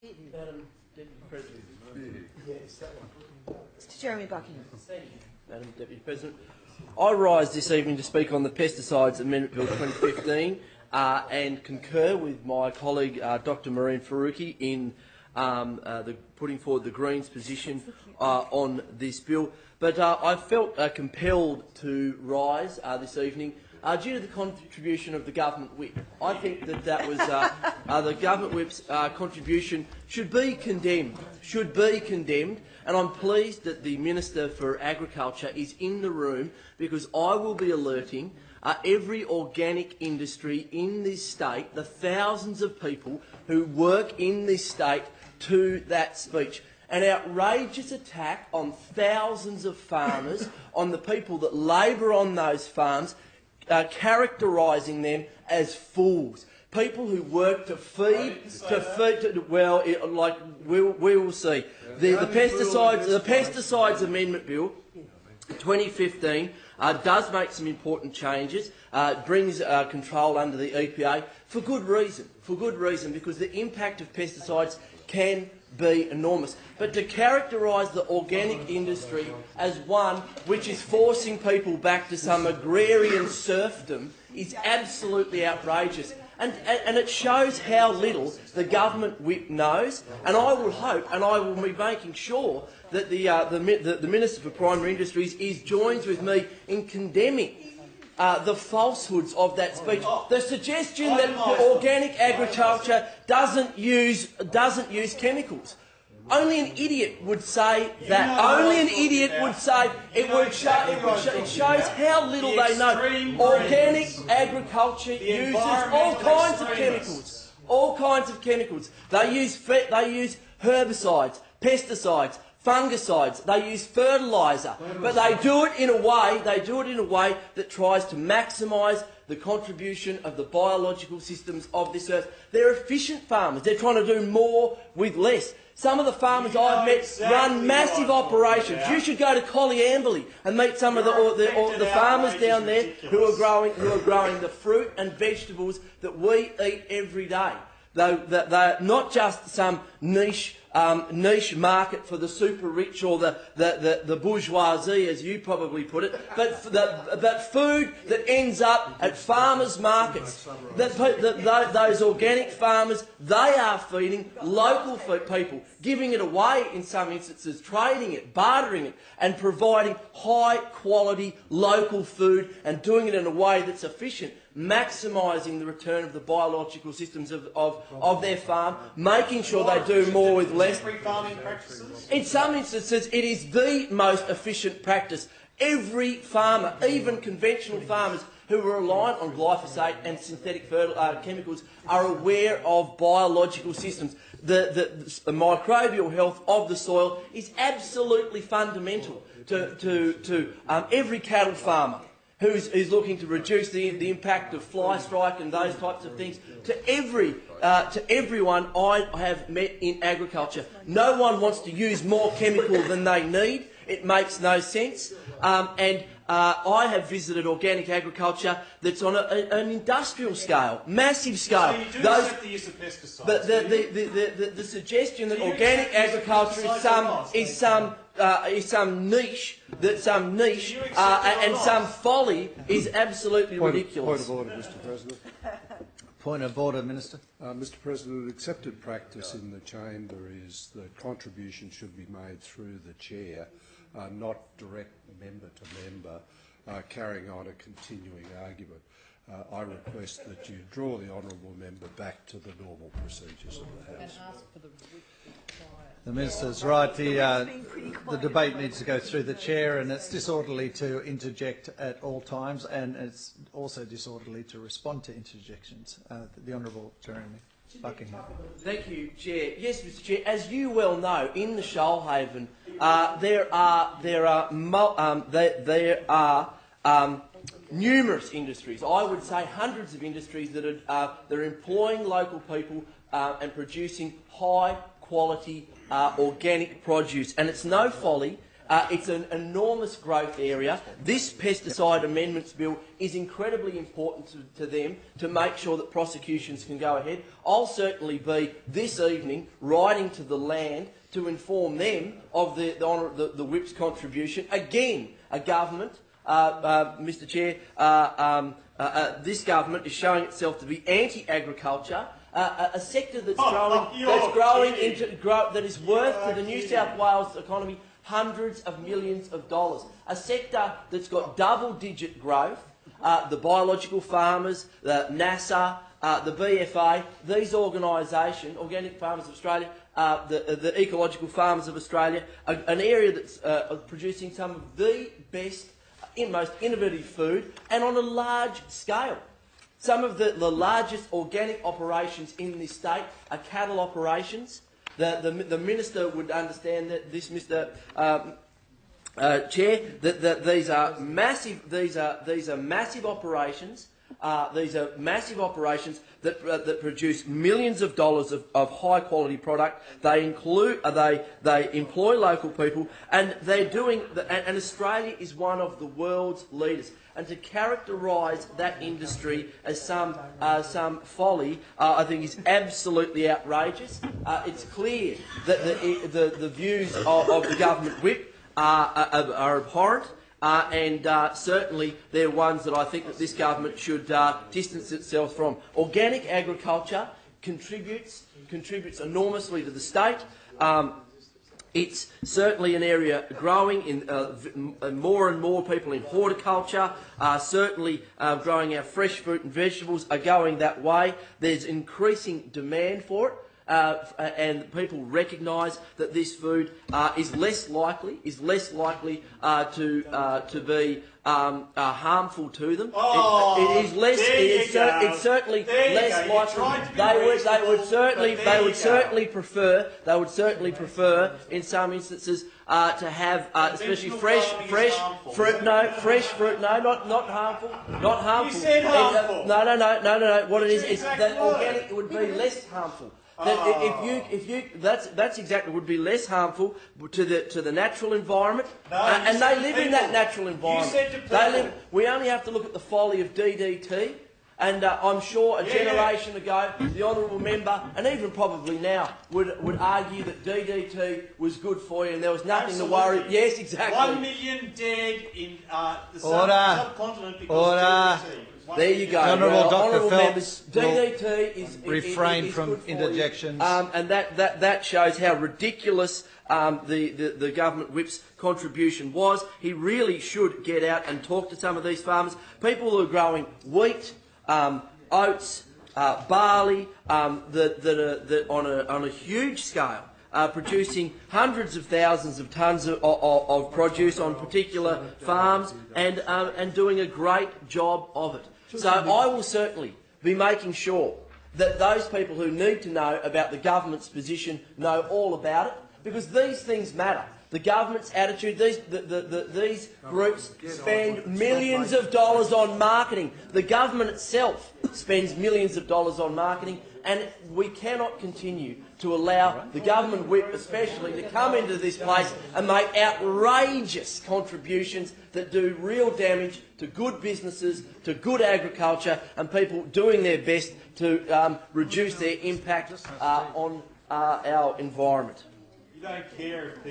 Madam Deputy President. Mr. Jeremy Buckingham. Madam Deputy President, I rise this evening to speak on the Pesticides Amendment Bill 2015 and concur with my colleague Dr Marine Faruqi in putting forward the Greens' position on this bill. But I felt compelled to rise this evening due to the contribution of the government whip. I think that was the government whip's contribution should be condemned. And I'm pleased that the Minister for Agriculture is in the room, because I will be alerting every organic industry in this state, the thousands of people who work in this state, to that speech. An outrageous attack on thousands of farmers, on the people that labour on those farms, characterising them as fools. People who work to feed, we will see. The Pesticides Amendment Bill 2015 does make some important changes. It brings control under the EPA for good reason, because the impact of pesticides can be enormous. But to characterise the organic industry as one which is forcing people back to some agrarian serfdom is absolutely outrageous. And it shows how little the government whip knows. And I will hope, and I will be making sure, that the Minister for Primary Industries joins with me in condemning the falsehoods of that speech. The suggestion that organic agriculture doesn't use chemicals. Only an idiot would say that. Only an idiot would say it shows how little they know. Organic agriculture uses all kinds of chemicals. All kinds of chemicals. They use herbicides, pesticides, fungicides. They use fertiliser, but they do it in a way that tries to maximise the contribution of the biological systems of this earth. They're efficient farmers. They're trying to do more with less. Some of the farmers I've met run massive operations. You should go to Collyamberley and meet some of the farmers down there who are growing the fruit and vegetables that we eat every day. They're not just some niche market for the super rich or the bourgeoisie, as you probably put it, but food that ends up at farmers' markets. Those organic farmers, they are feeding local people, giving it away in some instances, trading it, bartering it, and providing high-quality local food, and doing it in a way that's efficient, maximising the return of the biological systems of their farm, making sure they do more with less. In some instances, it is the most efficient practice. Every farmer, even conventional farmers who are reliant on glyphosate and synthetic chemicals, are aware of biological systems. The microbial health of the soil is absolutely fundamental to every cattle farmer who's looking to reduce the impact of fly strike and those types of things. To everyone I have met in agriculture, no one wants to use more chemical than they need. It makes no sense. I have visited organic agriculture that's on an industrial scale, massive scale. So you do accept the use of pesticides? The suggestion that organic agriculture is some niche, and some folly is absolutely ridiculous. Point of order, Mr. President. Point of order, Minister. Mr. President, accepted practice in the chamber is that contribution should be made through the chair, not direct member to member, carrying on a continuing argument. I request that you draw the honourable member back to the normal procedures of the House. The Minister's right. The debate needs to go through the chair, and it's disorderly to interject at all times, and it's also disorderly to respond to interjections. The Honourable Jeremy Buckingham. Thank you, Chair. Yes, Mr. Chair. As you well know, in the Shoalhaven, there are numerous industries. I would say hundreds of industries that are employing local people and producing high quality organic produce, and it's no folly It's an enormous growth area. This pesticide amendments bill is incredibly important to them to make sure that prosecutions can go ahead. I'll certainly be this evening writing to the land to inform them of the Whip's contribution. Again, a government, Mr. Chair, this government is showing itself to be anti-agriculture. A sector that's that is worth to the New South Wales economy hundreds of millions of dollars. A sector that's got double-digit growth. The biological farmers, the NASA, the BFA, these organisations, Organic Farmers of Australia, the Ecological Farmers of Australia, an area that's producing some of the best, most innovative food, and on a large scale. Some of the largest organic operations in this state are cattle operations. The minister would understand that this, Mr. Chair, that these are massive. These are massive operations. These are massive operations that produce millions of dollars of high quality product. They employ local people, and they're doing. And Australia is one of the world's leaders. And to characterise that industry as some folly, I think is absolutely outrageous. It's clear that the views of the government whip are abhorrent. And certainly they're ones that I think that this government should distance itself from. Organic agriculture contributes enormously to the state. It's certainly an area growing in more and more people in horticulture. Certainly growing our fresh fruit and vegetables are going that way. There's increasing demand for it. And people recognise that this food is less likely to be harmful to them. It's certainly less likely. They would certainly prefer in some instances to have especially fresh fruit. No, not harmful. Not harmful. You said harmful. No. What it is that organic would be less harmful. That's exactly would be less harmful to the natural environment, and they live in that natural environment. We only have to look at the folly of DDT, and I'm sure a generation ago the honourable member, and even probably now, would argue that DDT was good for you, and there was nothing to worry. Yes, exactly. 1 million dead in the subcontinent because of DDT. There you go. Honourable Dr. Phelps, DDT is refrain from interjections, and that shows how ridiculous the government whip's contribution was. He really should get out and talk to some of these farmers, people who are growing wheat, oats, barley, that on a huge scale. Producing hundreds of thousands of tonnes of produce on particular farms and doing a great job of it. So I will certainly be making sure that those people who need to know about the government's position know all about it, because these things matter. The government's attitude, these groups spend millions of dollars on marketing. The government itself spends millions of dollars on marketing, and we cannot continue to allow the government whip especially to come into this place and make outrageous contributions that do real damage to good businesses, to good agriculture, and people doing their best to reduce their impact on our environment. You don't care if people